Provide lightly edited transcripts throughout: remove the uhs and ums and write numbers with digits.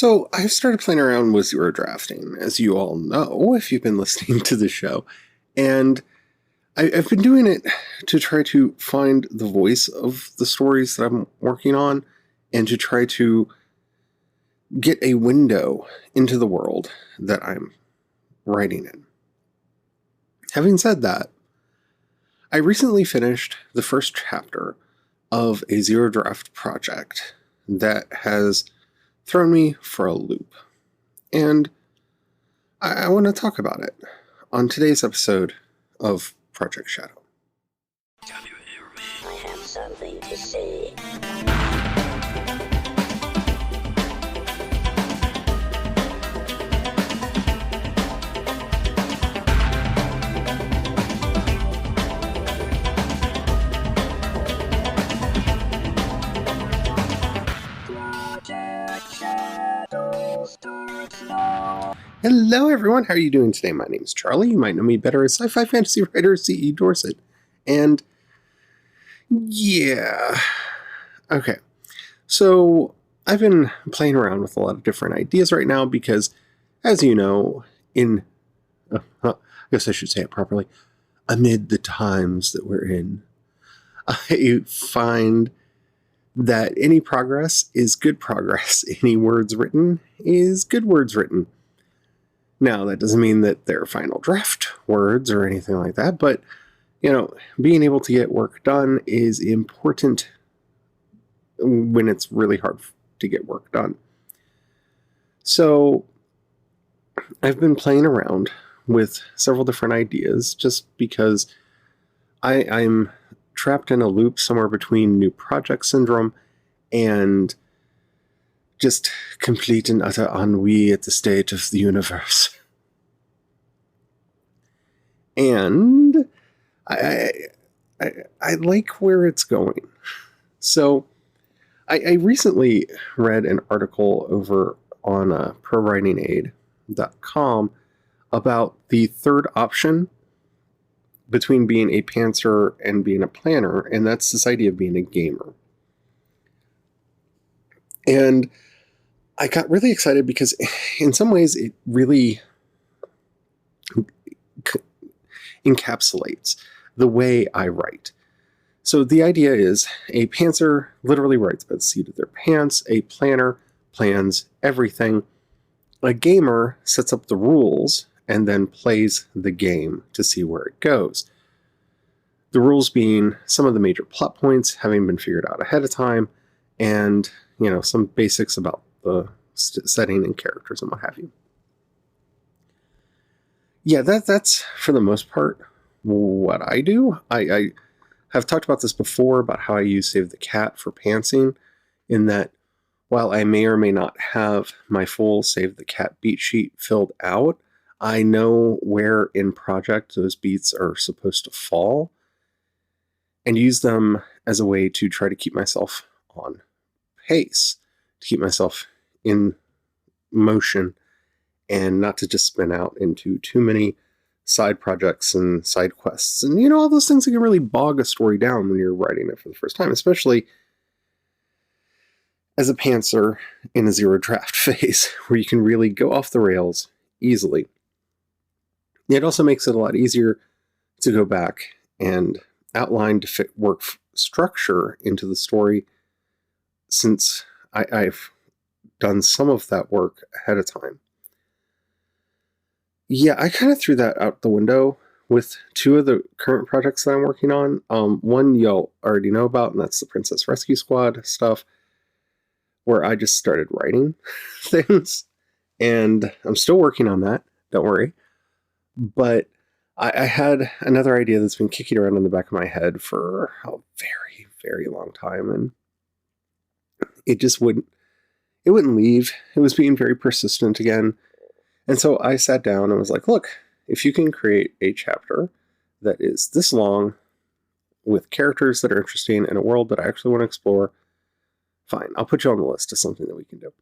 So I've started playing around with zero drafting, as you all know, if you've been listening to the show. And I've been doing it to try to find the voice of the stories that I'm working on and to try to get a window into the world that I'm writing in. Having said that, I recently finished the first chapter of a zero draft project that has thrown me for a loop. And I want to talk about it on today's episode of Project Shadow. Can you hear me? I have something to say. Project Shadow starts now. Hello, everyone. How are you doing today? My name is Charlie. You might know me better as sci-fi fantasy writer C.E. Dorset. And yeah. Okay. So I've been playing around with a lot of different ideas right now because, as you know, I guess I should say it properly, amid the times that we're in, I find that any progress is good progress. Any words written is good words written. Now, that doesn't mean that they're final draft words or anything like that, but, being able to get work done is important when it's really hard to get work done. So, I've been playing around with several different ideas just because I'm trapped in a loop somewhere between new project syndrome and just complete and utter ennui at the state of the universe. And I like where it's going. So I recently read an article over on ProWritingAid.com about the third option between being a pantser and being a planner, and that's this idea of being a gamer. And I got really excited because in some ways it really encapsulates the way I write. So the idea is a pantser literally writes by the seat of their pants, a planner plans everything, a gamer sets up the rules and then plays the game to see where it goes. The rules being some of the major plot points having been figured out ahead of time, and some basics about the setting and characters and what have you. Yeah, that's for the most part what I do. I have talked about this before about how I use Save the Cat for pantsing, in that while I may or may not have my full Save the Cat beat sheet filled out, I know where in project those beats are supposed to fall and use them as a way to try to keep myself on pace, to keep myself in motion, and not to just spin out into too many side projects and side quests. And, all those things that can really bog a story down when you're writing it for the first time, especially as a pantser in a zero draft phase, where you can really go off the rails easily. It also makes it a lot easier to go back and outline to fit work structure into the story, since I've done some of that work ahead of time. Yeah, I kind of threw that out the window with two of the current projects that I'm working on. One y'all already know about, and that's the Princess Rescue Squad stuff, where I just started writing things, and I'm still working on that, don't worry. But I had another idea that's been kicking around in the back of my head for a very, very long time, and it wouldn't leave. It was being very persistent again. And so I sat down and was like, look, if you can create a chapter that is this long with characters that are interesting and a world that I actually want to explore, fine, I'll put you on the list of something that we can do.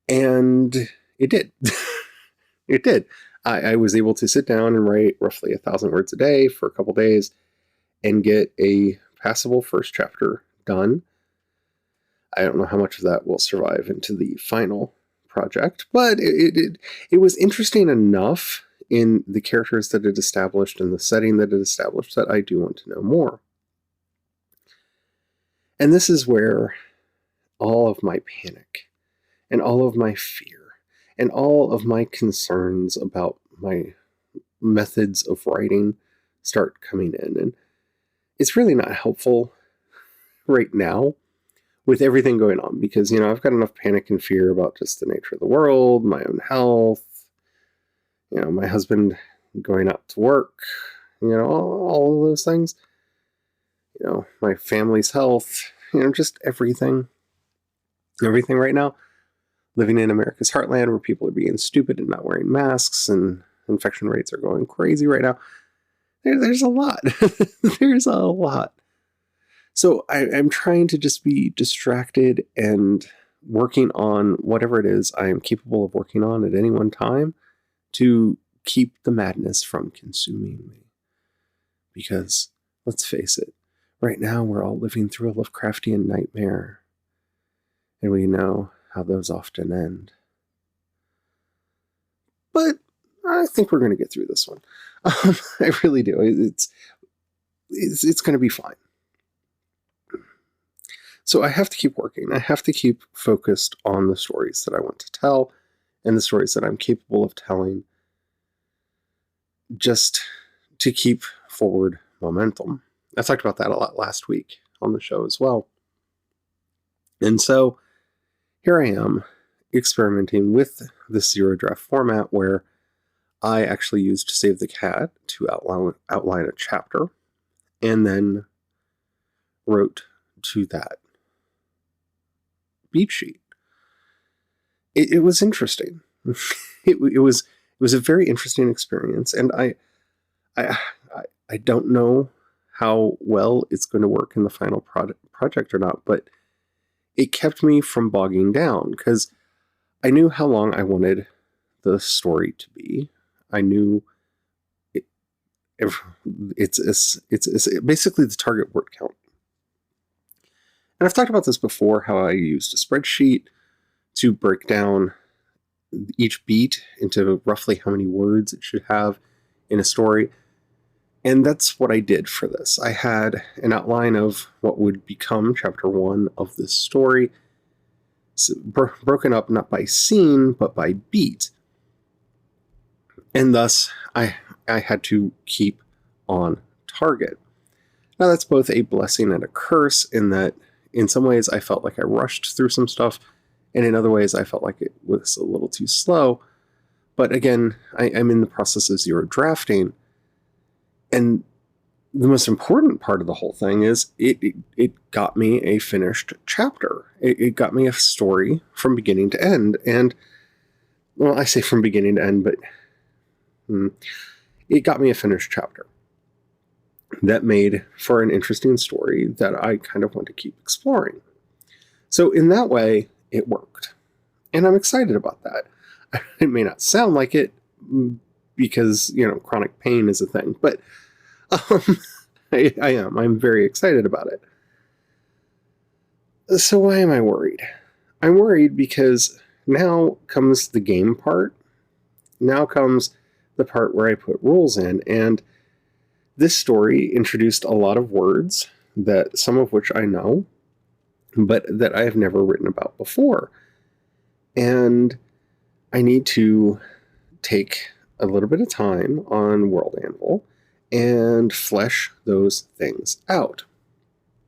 And it did. It did. I was able to sit down and write roughly 1,000 words a day for a couple days and get a passable first chapter done. I don't know how much of that will survive into the final project, but it was interesting enough in the characters that it established and the setting that it established that I do want to know more. And this is where all of my panic and all of my fear and all of my concerns about my methods of writing start coming in. And it's really not helpful right now with everything going on because, I've got enough panic and fear about just the nature of the world, my own health, my husband going out to work, all of those things, my family's health, just everything right now. Living in America's heartland where people are being stupid and not wearing masks and infection rates are going crazy right now. There's a lot. There's a lot. So I'm trying to just be distracted and working on whatever it is I am capable of working on at any one time to keep the madness from consuming me. Because, let's face it, right now we're all living through a Lovecraftian nightmare. And we know how those often end. But I think we're going to get through this one. I really do. It's going to be fine. So I have to keep working. I have to keep focused on the stories that I want to tell and the stories that I'm capable of telling, just to keep forward momentum. I talked about that a lot last week on the show as well. And so here I am experimenting with this zero draft format where I actually used Save the Cat to outline a chapter and then wrote to that beat sheet. It was interesting. it was a very interesting experience, and I don't know how well it's going to work in the final project or not, but it kept me from bogging down because I knew how long I wanted the story to be. I knew it's basically the target word count. And I've talked about this before, how I used a spreadsheet to break down each beat into roughly how many words it should have in a story. And that's what I did for this. I had an outline of what would become chapter 1 of this story, so broken up not by scene, but by beat. And thus, I had to keep on target. Now, that's both a blessing and a curse in that in some ways I felt like I rushed through some stuff, and in other ways I felt like it was a little too slow. But again, I'm in the process of zero drafting, and the most important part of the whole thing is it got me a finished chapter. It got me a story from beginning to end. And, well, I say from beginning to end, but it got me a finished chapter that made for an interesting story that I kind of want to keep exploring. So in that way, it worked. And I'm excited about that. It may not sound like it because, chronic pain is a thing, but I am. I'm very excited about it. So why am I worried? I'm worried because now comes the game part. Now comes the part where I put rules in, and this story introduced a lot of words that some of which I know, but that I have never written about before. And I need to take a little bit of time on World Anvil and flesh those things out.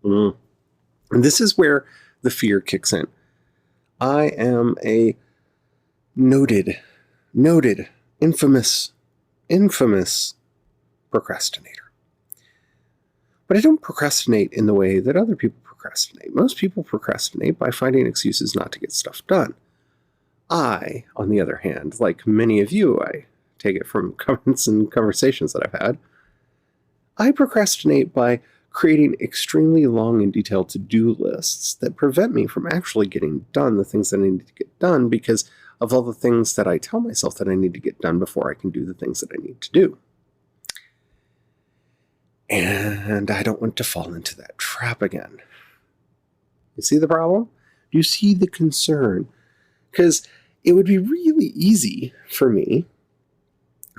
And this is where the fear kicks in. I am a noted, infamous procrastinator. But I don't procrastinate in the way that other people procrastinate. Most people procrastinate by finding excuses not to get stuff done. I, on the other hand, like many of you, I take it from comments and conversations that I've had, I procrastinate by creating extremely long and detailed to-do lists that prevent me from actually getting done the things that I need to get done because of all the things that I tell myself that I need to get done before I can do the things that I need to do. And I don't want to fall into that trap again. You see the problem? Do you see the concern? Because it would be really easy for me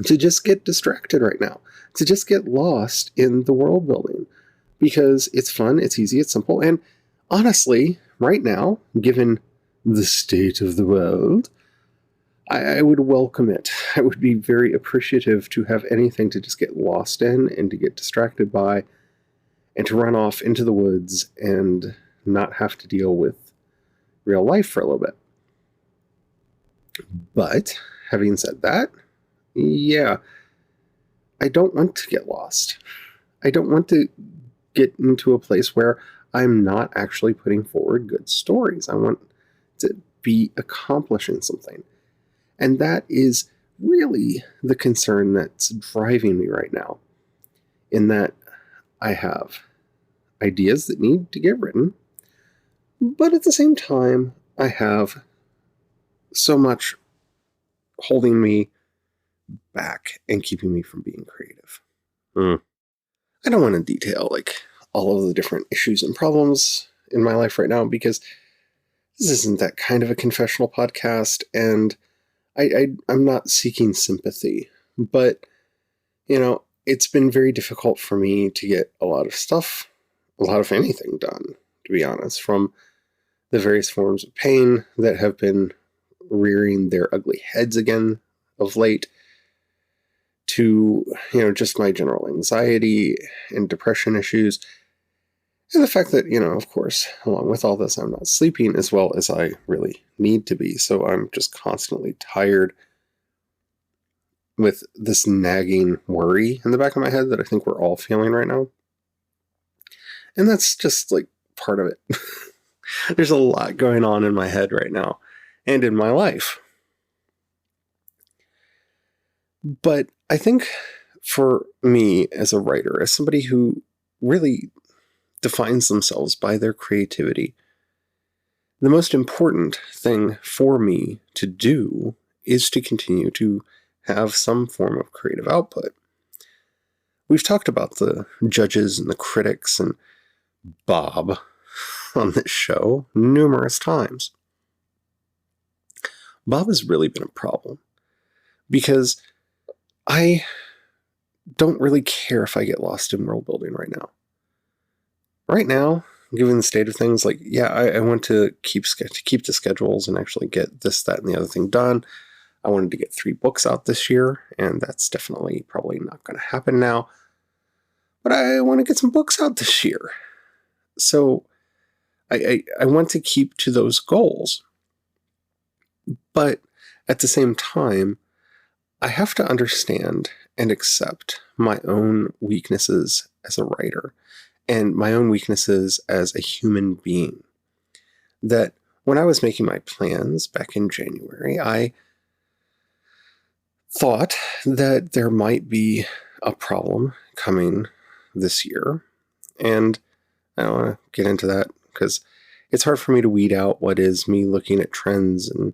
to just get distracted right now, to just get lost in the world building, because it's fun, it's easy, it's simple, and honestly, right now, given the state of the world, I would welcome it. I would be very appreciative to have anything to just get lost in and to get distracted by and to run off into the woods and not have to deal with real life for a little bit. But having said that, yeah, I don't want to get lost. I don't want to get into a place where I'm not actually putting forward good stories. I want to be accomplishing something. And that is really the concern that's driving me right now, in that I have ideas that need to get written, but at the same time, I have so much holding me back and keeping me from being creative. I don't want to detail like all of the different issues and problems in my life right now, because this isn't that kind of a confessional podcast, and I'm not seeking sympathy. But, you know, it's been very difficult for me to get a lot of anything done, to be honest, from the various forms of pain that have been rearing their ugly heads again of late, to, you know, just my general anxiety and depression issues, and the fact that, you know, of course, along with all this, I'm not sleeping as well as I really need to be. So I'm just constantly tired with this nagging worry in the back of my head that I think we're all feeling right now. And that's just like part of it. There's a lot going on in my head right now and in my life. But I think for me as a writer, as somebody who really defines themselves by their creativity, the most important thing for me to do is to continue to have some form of creative output. We've talked about the judges and the critics and Bob on this show numerous times. Bob has really been a problem, because I don't really care if I get lost in world building right now. Right now, given the state of things, like, yeah, I want to keep the schedules and actually get this, that, and the other thing done. I wanted to get 3 books out this year, and that's definitely probably not going to happen now. But I want to get some books out this year. So I want to keep to those goals. But at the same time, I have to understand and accept my own weaknesses as a writer and my own weaknesses as a human being. That when I was making my plans back in January, I thought that there might be a problem coming this year. And I don't want to get into that because it's hard for me to weed out what is me looking at trends and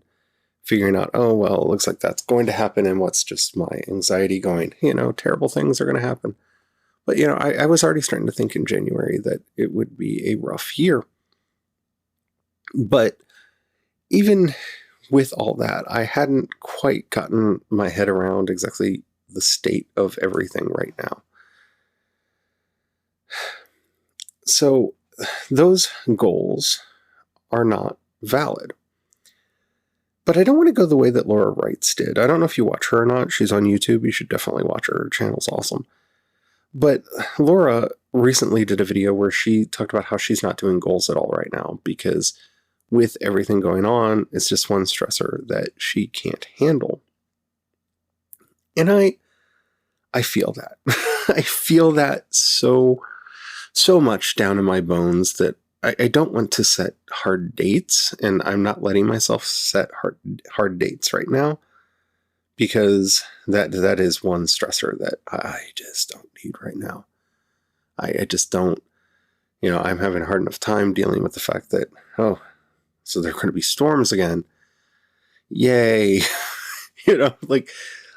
figuring out, oh, well, it looks like that's going to happen, and what's just my anxiety going, you know, terrible things are going to happen. But, you know, I was already starting to think in January that it would be a rough year. But even with all that, I hadn't quite gotten my head around exactly the state of everything right now. So those goals are not valid. But I don't want to go the way that Laura Wrights did. I don't know if you watch her or not. She's on YouTube. You should definitely watch her. Her channel's awesome. But Laura recently did a video where she talked about how she's not doing goals at all right now because with everything going on, it's just one stressor that she can't handle. And I feel that. I feel that so much down in my bones that I don't want to set hard dates, and I'm not letting myself set hard dates right now because that is one stressor that I just don't need right now. I just don't, you know, I'm having a hard enough time dealing with the fact that, oh, so there are going to be storms again. Yay. You know, like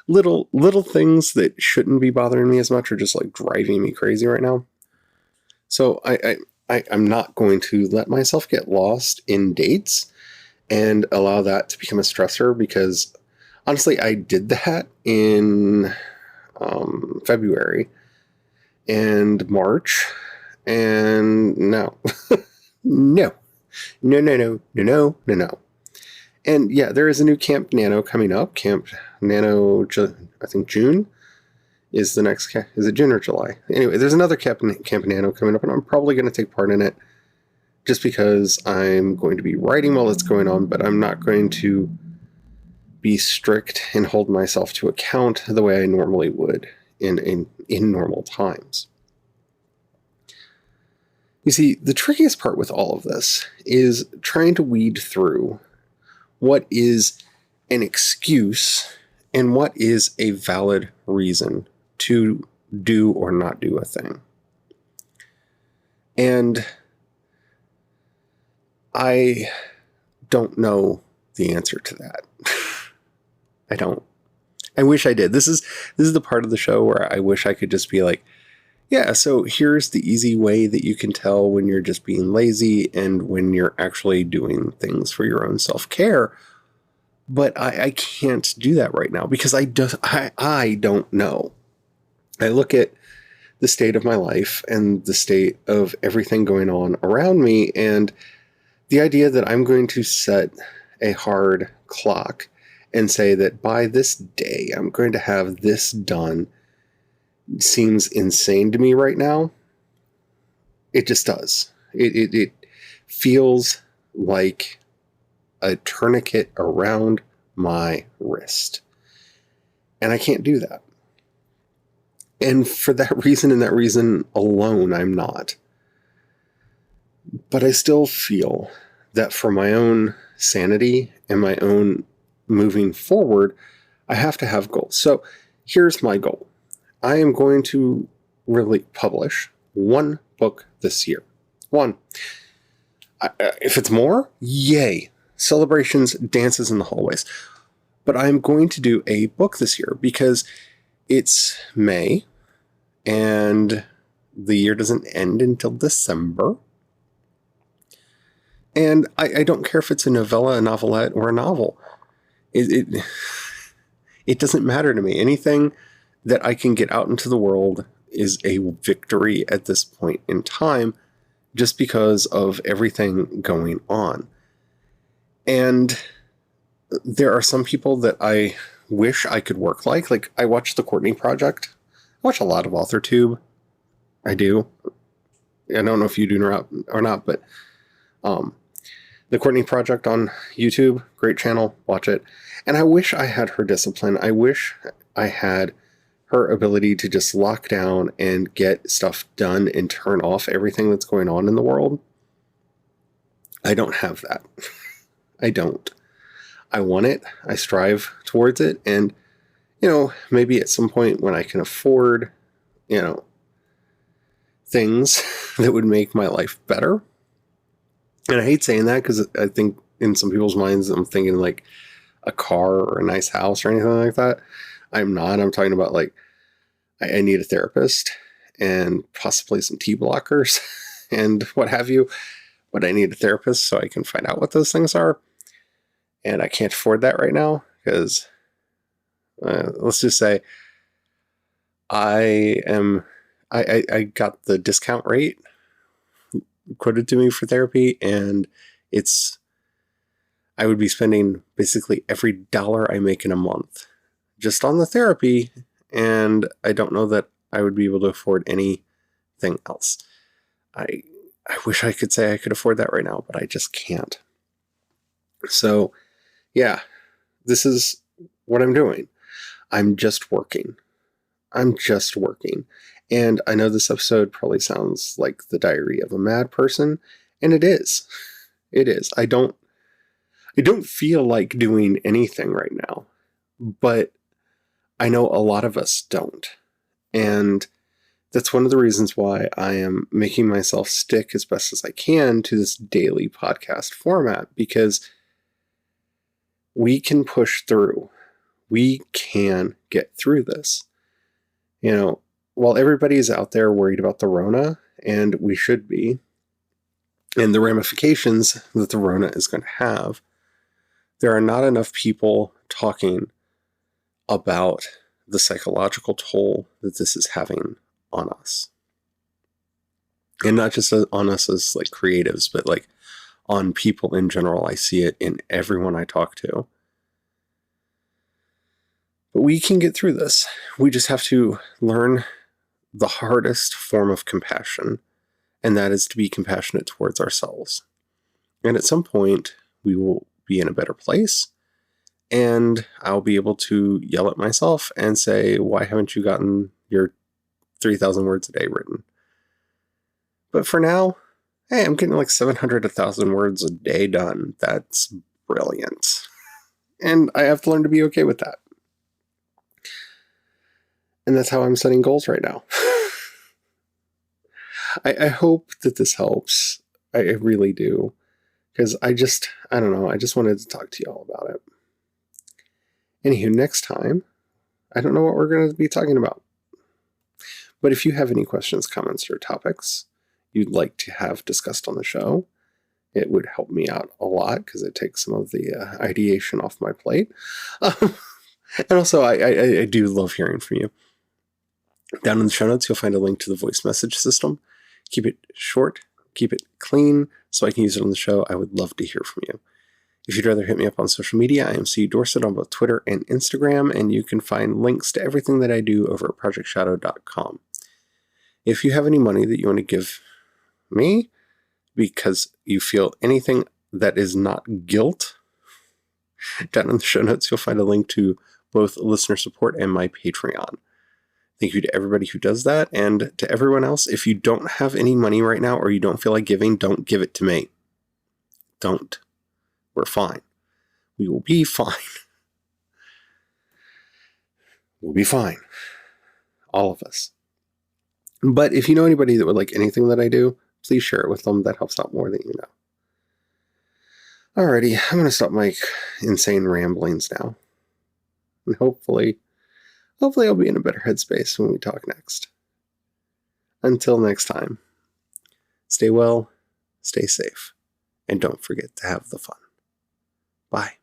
little things that shouldn't be bothering me as much are just like driving me crazy right now. So I'm not going to let myself get lost in dates, and allow that to become a stressor, because honestly, I did that in February and March, and no. No. No. And yeah, there is a new Camp Nano coming up. Camp Nano, I think June is the next. Is it June or July? Anyway, there's another Camp Nano coming up, and I'm probably going to take part in it just because I'm going to be writing while it's going on, but I'm not going to be strict and hold myself to account the way I normally would in normal times. You see, the trickiest part with all of this is trying to weed through what is an excuse and what is a valid reason to do or not do a thing. And I don't know the answer to that. I don't. I wish I did. This is the part of the show where I wish I could just be like, yeah, so here's the easy way that you can tell when you're just being lazy and when you're actually doing things for your own self-care. But I can't do that right now because I don't know. I look at the state of my life and the state of everything going on around me, and the idea that I'm going to set a hard clock and say that by this day I'm going to have this done seems insane to me right now. It just does. It feels like a tourniquet around my wrist. And I can't do that. And for that reason and that reason alone, I'm not. But I still feel that for my own sanity and my own moving forward, I have to have goals. So here's my goal. I am going to really publish one book this year. One. If it's more, yay. Celebrations, dances in the hallways. But I'm going to do a book this year because it's May and the year doesn't end until December. And I don't care if it's a novella, a novelette, or a novel. It doesn't matter to me. Anything that I can get out into the world is a victory at this point in time, just because of everything going on. And there are some people that I wish I could work like. Like, I watch The Courtney Project. I watch a lot of AuthorTube. I do. I don't know if you do or not, but The Courtney Project on YouTube, great channel, watch it. And I wish I had her discipline. I wish I had her ability to just lock down and get stuff done and turn off everything that's going on in the world. I don't have that. I don't. I want it. I strive towards it. And, maybe at some point when I can afford, things that would make my life better. And I hate saying that because I think in some people's minds, I'm thinking like a car or a nice house or anything like that. I'm not. I'm talking about like, I need a therapist and possibly some T blockers and what have you. But I need a therapist so I can find out what those things are. And I can't afford that right now because let's just say I got the discount rate quoted to me for therapy, and I would be spending basically every dollar I make in a month just on the therapy, and I don't know that I would be able to afford anything else. I wish I could say I could afford that right now, but I just can't. So, yeah, this is what I'm doing. I'm just working. And I know this episode probably sounds like the diary of a mad person, and it is. It is. I don't feel like doing anything right now, but I know a lot of us don't. And that's one of the reasons why I am making myself stick as best as I can to this daily podcast format, because we can push through. We can get through this. While everybody's out there worried about the Rona, and we should be, and the ramifications that the Rona is going to have, there are not enough people talking about the psychological toll that this is having on us. And not just on us as like creatives, but like on people in general. I see it in everyone I talk to. But we can get through this. We just have to learn the hardest form of compassion, and that is to be compassionate towards ourselves. And at some point, we will be in a better place, and I'll be able to yell at myself and say, why haven't you gotten your 3,000 words a day written? But for now, hey, I'm getting like 700, 1,000 words a day done. That's brilliant. And I have to learn to be okay with that. And that's how I'm setting goals right now. I hope that this helps. I really do. Because I don't know, I just wanted to talk to you all about it. Anywho, next time, I don't know what we're going to be talking about. But if you have any questions, comments, or topics you'd like to have discussed on the show, it would help me out a lot because it takes some of the ideation off my plate. And also, I do love hearing from you. Down in the show notes, you'll find a link to the voice message system. Keep it short, keep it clean, so I can use it on the show. I would love to hear from you. If you'd rather hit me up on social media, I am C. Dorsett on both Twitter and Instagram, and you can find links to everything that I do over at projectshadow.com. If you have any money that you want to give me because you feel anything that is not guilt, down in the show notes, you'll find a link to both listener support and my Patreon. Thank you to everybody who does that, and to everyone else, if you don't have any money right now or you don't feel like giving, don't give it to me. Don't. We're fine. We will be fine. We'll be fine. All of us. But if you know anybody that would like anything that I do, please share it with them. That helps out more than you know. Alrighty, I'm going to stop my insane ramblings now. And hopefully I'll be in a better headspace when we talk next. Until next time, stay well, stay safe, and don't forget to have the fun. Bye.